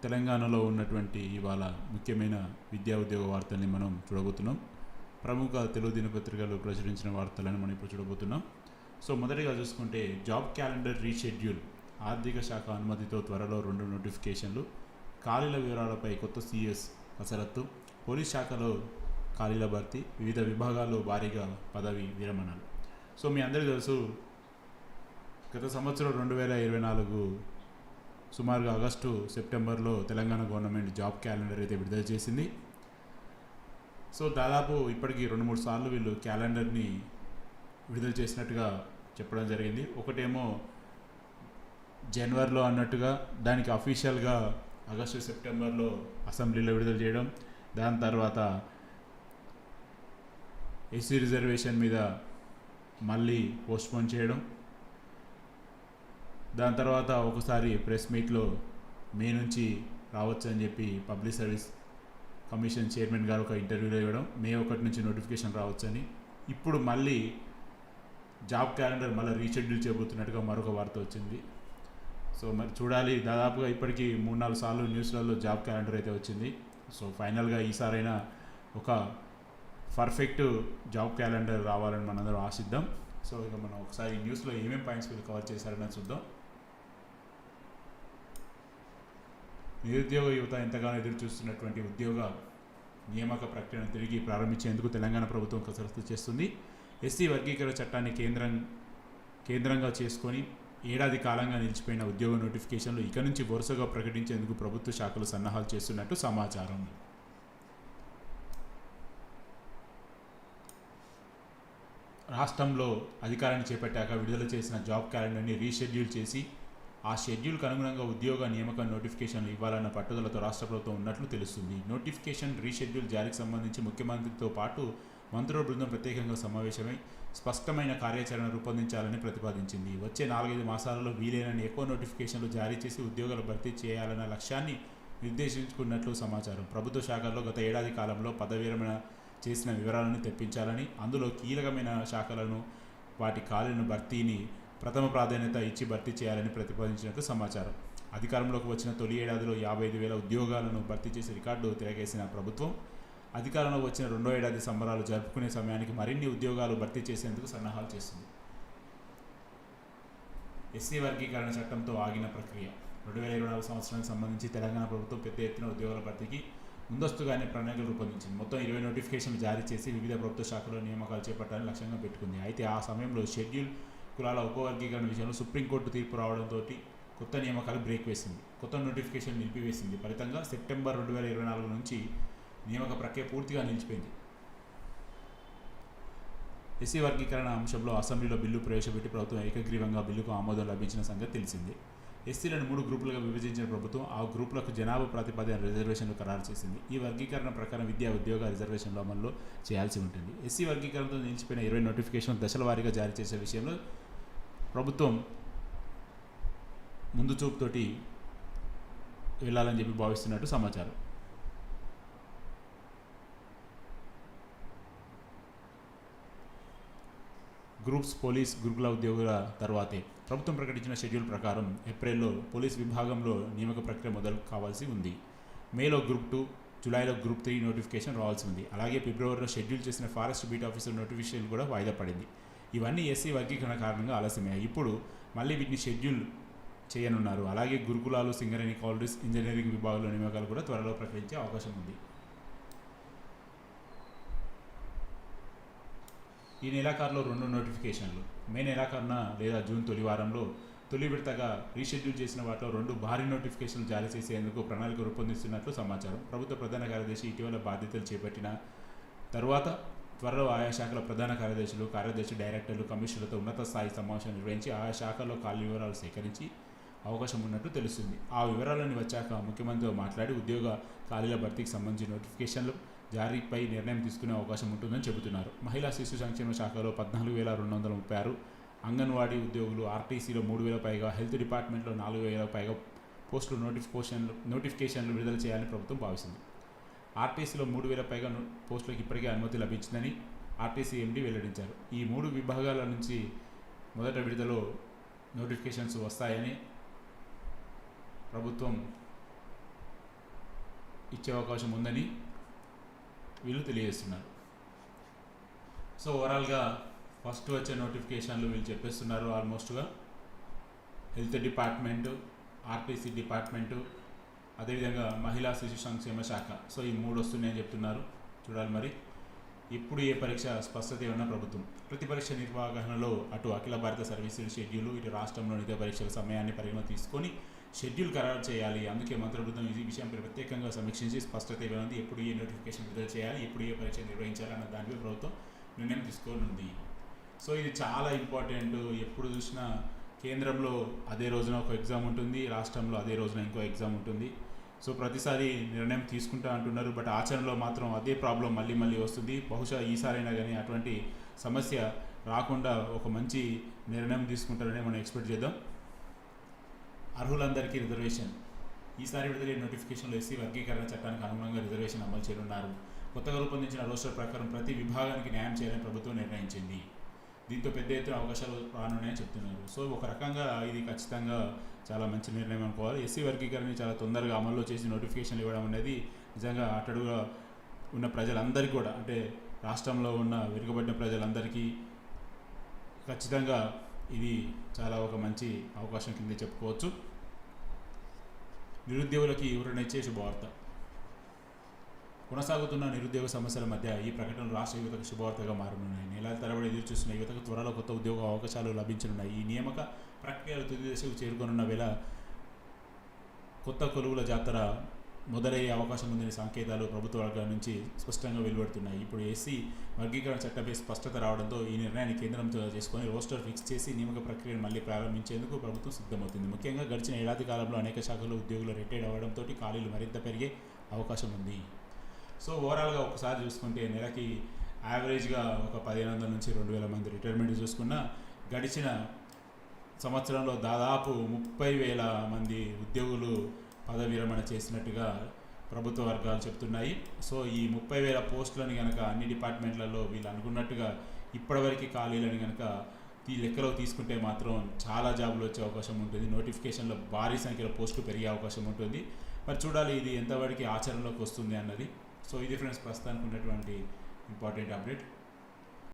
తెలంగాణలో ఉన్నటువంటి ఇవాళ ముఖ్యమైన విద్యా ఉద్యోగ వార్తల్ని మనం చూడబోతున్నాం. ప్రముఖ తెలుగు దినపత్రికలు ప్రచురించిన వార్తలను మనం ఇప్పుడు చూడబోతున్నాం. సో మొదటిగా చూసుకుంటే జాబ్ క్యాలెండర్ రీషెడ్యూల్, ఆర్థిక శాఖ అనుమతితో త్వరలో 2 నోటిఫికేషన్లు, ఖాళీల వివరాలపై కొత్త సిఎస్ కసరత్తు, పోలీస్ శాఖలో ఖాళీల భర్తీ, వివిధ విభాగాల్లో భారీగా పదవి విరమణలు. సో మీ అందరికీ తెలుసు, గత సంవత్సరం 2024 సుమారుగా ఆగస్టు సెప్టెంబర్లో తెలంగాణ గవర్నమెంట్ జాబ్ క్యాలెండర్ అయితే విడుదల చేసింది. సో దాదాపు ఇప్పటికీ 2-3 సార్లు వీళ్ళు క్యాలెండర్ని విడుదల చేసినట్టుగా చెప్పడం జరిగింది. ఒకటేమో జనవరిలో అన్నట్టుగా దానికి అఫీషియల్గా ఆగస్టు సెప్టెంబర్లో అసెంబ్లీలో విడుదల చేయడం, దాని తర్వాత ఎస్సీ రిజర్వేషన్ మీద మళ్ళీ పోస్ట్పోన్ చేయడం, దాని తర్వాత ఒకసారి ప్రెస్ మీట్లో మే నుంచి రావచ్చు అని చెప్పి పబ్లిక్ సర్వీస్ కమిషన్ చైర్మన్ గారు ఒక ఇంటర్వ్యూలో ఇవ్వడం, మే 1 నుంచి నోటిఫికేషన్ రావచ్చని. ఇప్పుడు మళ్ళీ జాబ్ క్యాలెండర్ మళ్ళీ రీషెడ్యూల్ చేయబోతున్నట్టుగా మరొక వార్త వచ్చింది. సో మరి చూడాలి, దాదాపుగా ఇప్పటికీ 3-4 సార్లు న్యూస్లలో జాబ్ క్యాలెండర్ అయితే వచ్చింది. సో ఫైనల్గా ఈసారైనా ఒక పర్ఫెక్ట్ జాబ్ క్యాలెండర్ రావాలని మనందరం ఆశిద్దాం. సో ఇక మనం ఒకసారి న్యూస్లో ఏమేమి పాయింట్స్ వీళ్ళు కవర్ చేశారని చూద్దాం. నిరుద్యోగ యువత ఎంతగానో ఎదురు చూస్తున్నటువంటి ఉద్యోగ నియామక ప్రక్రియను తిరిగి ప్రారంభించేందుకు తెలంగాణ ప్రభుత్వం కసరత్తు చేస్తుంది. ఎస్సీ వర్గీకరణ చట్టాన్ని కేంద్రంగా చేసుకొని ఏడాది కాలంగా నిలిచిపోయిన ఉద్యోగ నోటిఫికేషన్లు ఇక నుంచి వరుసగా ప్రకటించేందుకు ప్రభుత్వ శాఖలు సన్నాహాలు చేస్తున్నట్టు సమాచారం. రాష్ట్రంలో అధికారాన్ని చేపట్టాక విడుదల చేసిన జాబ్ క్యాలెండర్ని రీషెడ్యూల్ చేసి ఆ షెడ్యూల్కు అనుగుణంగా ఉద్యోగ నియామక నోటిఫికేషన్లు ఇవ్వాలన్న పట్టుదలతో రాష్ట్ర ప్రభుత్వం ఉన్నట్లు తెలుస్తుంది. నోటిఫికేషన్ రీషెడ్యూల్ జారీకి సంబంధించి ముఖ్యమంత్రితో పాటు మంత్రుల బృందం ప్రత్యేకంగా సమావేశమై స్పష్టమైన కార్యాచరణ రూపొందించాలని ప్రతిపాదించింది. వచ్చే 4-5 మాసాలలో వీలైనన్ని ఎక్కువ నోటిఫికేషన్లు జారీ చేసి ఉద్యోగాలు భర్తీ చేయాలన్న లక్ష్యాన్ని నిర్దేశించుకున్నట్లు సమాచారం. ప్రభుత్వ శాఖల్లో గత ఏడాది కాలంలో పదవి విరమణ చేసిన వివరాలను తెప్పించాలని, అందులో కీలకమైన శాఖలను వాటి ఖాళీలను భర్తీని ప్రథమ ప్రాధాన్యత ఇచ్చి భర్తీ చేయాలని ప్రతిపాదించినట్లు సమాచారం. అధికారంలోకి వచ్చిన తొలి ఏడాదిలో 55,000 ఉద్యోగాలను భర్తీ చేసి రికార్డు తిరగేసిన ప్రభుత్వం అధికారంలోకి వచ్చిన 2వ ఏడాది సంబరాలు జరుపుకునే సమయానికి మరిన్ని ఉద్యోగాలు భర్తీ చేసేందుకు సన్నాహాలు చేస్తుంది. ఎస్సీ వర్గీకరణ చట్టంతో ఆగిన ప్రక్రియ. 2024 సంవత్సరానికి సంబంధించి తెలంగాణ ప్రభుత్వం పెద్ద ఎత్తున ఉద్యోగాల భర్తీకి ముందస్తుగానే ప్రణాళికలు రూపొందించింది. మొత్తం 20 నోటిఫికేషన్లు జారీ చేసి వివిధ ప్రభుత్వ శాఖల్లో నియామకాలు చేపట్టాలని లక్ష్యంగా పెట్టుకుంది. అయితే ఆ సమయంలో షెడ్యూల్ కులాల ఉపవర్గీకరణ విషయంలో సుప్రీంకోర్టు తీర్పు రావడంతో కొత్త నియామకాలు బ్రేక్ వేసింది, కొత్త నోటిఫికేషన్ నిలిపివేసింది. ఫలితంగా సెప్టెంబర్ 2024 నుంచి నియామక ప్రక్రియ పూర్తిగా నిలిచిపోయింది. ఎస్సీ వర్గీకరణ అంశంలో అసెంబ్లీలో బిల్లు ప్రవేశపెట్టి ప్రభుత్వం ఏకగ్రీవంగా బిల్లుకు ఆమోదం లభించిన సంగతి తెలిసిందే. ఎస్సీలను 3 గ్రూపులుగా విభజించిన ప్రభుత్వం ఆ గ్రూపులకు జనాభా ప్రాతిపదికన రిజర్వేషన్లు ఖరారు చేసింది. ఈ వర్గీకరణ ప్రకారం విద్యా ఉద్యోగ రిజర్వేషన్లు అమల్లో చేయాల్సి ఉంటుంది. ఎస్సీ వర్గీకరణతో నిలిచిపోయిన 20 నోటిఫికేషన్లు దశల వారీగా జారీ చేసే విషయంలో ప్రభుత్వం ముందు చూపుతోటి వెళ్ళాలని చెప్పి భావిస్తున్నట్టు సమాచారం. గ్రూప్స్ పోలీస్ గురుకుల ఉద్యోగుల తర్వాతే ప్రభుత్వం ప్రకటించిన షెడ్యూల్ ప్రకారం ఏప్రిల్లో పోలీస్ విభాగంలో నియామక ప్రక్రియ మొదలు కావాల్సి ఉంది. మేలో గ్రూప్ 2, జూలైలో గ్రూప్ 3 నోటిఫికేషన్ రావాల్సి ఉంది. అలాగే ఫిబ్రవరిలో షెడ్యూల్ చేసిన ఫారెస్ట్ బీట్ ఆఫీసర్ నోటిఫికేషన్ కూడా వాయిదా పడింది. ఇవన్నీ ఎస్సీ వర్గీకరణ కారణంగా ఆలస్యమయ్యాయి. ఇప్పుడు మళ్ళీ వీటిని షెడ్యూల్ చేయనున్నారు. అలాగే గురుకులాలు, సింగరేణి కాలేజెస్, ఇంజనీరింగ్ విభాగంలో నియామకాలు కూడా త్వరలో ప్రకటించే అవకాశం ఉంది. ఈ నెలాఖరులో 2 నోటిఫికేషన్లు, మే నెలాఖరున లేదా జూన్ తొలి వారంలో తొలి విడతగా రీషెడ్యూల్ చేసిన వాటిలో 2 భారీ నోటిఫికేషన్లు జారీ చేసేందుకు ప్రణాళిక రూపొందిస్తున్నట్లు సమాచారం. ప్రభుత్వ ప్రధాన కార్యదర్శి ఇటీవల బాధ్యతలు చేపట్టిన తరువాత త్వరలో ఆయా శాఖల ప్రధాన కార్యదర్శులు, కార్యదర్శి డైరెక్టర్లు, కమిషనర్లతో ఉన్నత స్థాయి సమావేశం నిర్వహించి ఆయా శాఖల్లో ఖాళీ వివరాలు సేకరించి అవకాశం ఉన్నట్టు తెలుస్తుంది. ఆ వివరాలన్నీ వచ్చాక ముఖ్యమంత్రితో మాట్లాడి ఉద్యోగ ఖాళీల భర్తీకి సంబంధించిన నోటిఫికేషన్లు జారీపై నిర్ణయం తీసుకునే అవకాశం ఉంటుందని చెబుతున్నారు. మహిళా శిశు సంక్షేమ శాఖలో 14,236, అంగన్వాడీ ఉద్యోగులు, ఆర్టీసీలో 3,000 పైగా, హెల్త్ డిపార్ట్మెంట్లో 4,000 పైగా పోస్టులు నోటిఫికేషన్లు విడుదల చేయాలని ప్రభుత్వం భావిస్తుంది. ఆర్టీసీలో 3,000 పైగా పోస్టులకు ఇప్పటికే అనుమతి లభించిందని ఆర్టీసీ ఎండీ వెల్లడించారు. ఈ 3 విభాగాల నుంచి మొదట విడుదలలో నోటిఫికేషన్స్ వస్తాయని ప్రభుత్వం ఇచ్చే అవకాశం ఉందని వీళ్ళు తెలియజేస్తున్నారు. సో ఓవరాల్గా ఫస్ట్ వచ్చే నోటిఫికేషన్లు వీళ్ళు చెప్పేస్తున్నారు. ఆల్మోస్ట్గా హెల్త్ డిపార్ట్మెంటు, ఆర్టీసీ డిపార్ట్మెంటు, అదేవిధంగా మహిళా శిశు సంక్షేమ శాఖ. సో ఈ 3 వస్తున్నాయని చెప్తున్నారు. చూడాలి మరి ఇప్పుడు ఏ పరీక్ష స్పష్టత ఏమన్నా ప్రభుత్వం. ప్రతి పరీక్ష నిర్వహణలో అటు అఖిల భారత సర్వీసుల షెడ్యూల్, ఇటు రాష్ట్రంలో ఇతర పరీక్షల సమయాన్ని పరిగణ తీసుకొని షెడ్యూల్ ఖరారు చేయాలి. అందుకే మంత్రిబృందం ఈ విషయంపై ప్రత్యేకంగా సమీక్షించి స్పష్టత ఇవ్వనుంది. ఎప్పుడు ఏ నోటిఫికేషన్ విడుదల చేయాలి, ఎప్పుడు ఏ పరీక్ష నిర్వహించాలి అన్న దానిపై ప్రభుత్వం నిర్ణయం తీసుకోనుంది. సో ఇది చాలా ఇంపార్టెంట్. ఎప్పుడు చూసినా కేంద్రంలో అదే రోజున ఒక ఎగ్జామ్ ఉంటుంది, రాష్ట్రంలో అదే రోజున ఇంకో ఎగ్జామ్ ఉంటుంది. సో ప్రతిసారి నిర్ణయం తీసుకుంటా అంటున్నారు, బట్ ఆచరణలో మాత్రం అదే ప్రాబ్లం మళ్ళీ వస్తుంది. బహుశా ఈసారైనా కానీ అటువంటి సమస్య రాకుండా ఒక మంచి నిర్ణయం తీసుకుంటారని మనం ఎక్స్పెక్ట్ చేద్దాం. అర్హులందరికీ రిజర్వేషన్. ఈసారి విడుదలైన నోటిఫికేషన్లో ఎస్సీ వర్గీకరణ చట్టానికి అనుగుణంగా రిజర్వేషన్ అమలు చేయనున్నారు. కొత్తగా రూపొందించిన రోస్టర్ ప్రకారం ప్రతి విభాగానికి న్యాయం చేయాలని ప్రభుత్వం నిర్ణయించింది. దీంతో పెద్ద ఎత్తున అవకాశాలు రానున్నాయని చెప్తున్నారు. సో ఒక రకంగా ఇది ఖచ్చితంగా చాలా మంచి నిర్ణయం అనుకోవాలి. ఎస్సీ వర్గీకరణని చాలా తొందరగా అమల్లో చేసి నోటిఫికేషన్లు ఇవ్వడం అనేది నిజంగా అట్టడుగా ఉన్న ప్రజలందరికీ కూడా, అంటే రాష్ట్రంలో ఉన్న వెనుకబడిన ప్రజలందరికీ ఖచ్చితంగా ఇది చాలా ఒక మంచి అవకాశం కింద చెప్పుకోవచ్చు. నిరుద్యోగులకి ఊరనిచ్చే శుభవార్త. కొనసాగుతున్న నిరుద్యోగ సమస్యల మధ్య ఈ ప్రకటనలు రాష్ట్ర యువతకు శుభవార్తగా మారనున్నాయి. నెలల తరబడి ఎదురు చూస్తున్న యువతకు త్వరలో కొత్త ఉద్యోగ అవకాశాలు లభించనున్నాయి. ఈ నియామక ప్రక్రియలు తుది దశకు చేరుకోనున్న వేళ కొత్త కొలువుల జాతర మొదలయ్యే అవకాశం ఉందని సంకేతాలు ప్రభుత్వ వర్గాల నుంచి స్పష్టంగా వెలువడుతున్నాయి. ఇప్పుడు ఎస్సీ వర్గీకరణ చట్టంపై స్పష్టత రావడంతో ఈ నిర్ణయాన్ని కేంద్రంతో చేసుకొని రోస్టర్ ఫిక్స్ చేసి నియామక ప్రక్రియను మళ్లీ ప్రారంభించేందుకు ప్రభుత్వం సిద్ధమవుతుంది. ముఖ్యంగా గడిచిన ఏడాది కాలంలో అనేక శాఖల్లో ఉద్యోగులు రిటైర్డ్ అవ్వడంతో ఖాళీలు మరింత పెరిగే అవకాశం ఉంది. సో ఓవరాల్గా ఒకసారి చూసుకుంటే నెలకి యావరేజ్గా ఒక 1500 నుంచి 2000 మంది రిటైర్మెంట్ చూసుకున్న గడిచిన సంవత్సరంలో దాదాపు 30,000 మంది ఉద్యోగులు పదవి విరమణ చేసినట్టుగా ప్రభుత్వ వర్గాలు చెప్తున్నాయి. సో ఈ 30,000 పోస్టులని కనుక అన్ని డిపార్ట్మెంట్లలో వీళ్ళు అనుకున్నట్టుగా ఇప్పటివరకు ఖాళీలని కనుక ఈ లెక్కలో తీసుకుంటే మాత్రం చాలా జాబులు వచ్చే అవకాశం ఉంటుంది. నోటిఫికేషన్లో భారీ సంఖ్యలో పోస్టులు పెరిగే అవకాశం ఉంటుంది. మరి చూడాలి ఇది ఎంతవరకు ఆచరణలోకి వస్తుంది అన్నది. సో ఇది ఫ్రెండ్స్ ప్రస్తుతానికి ఉన్నటువంటి ఇంపార్టెంట్ అప్డేట్.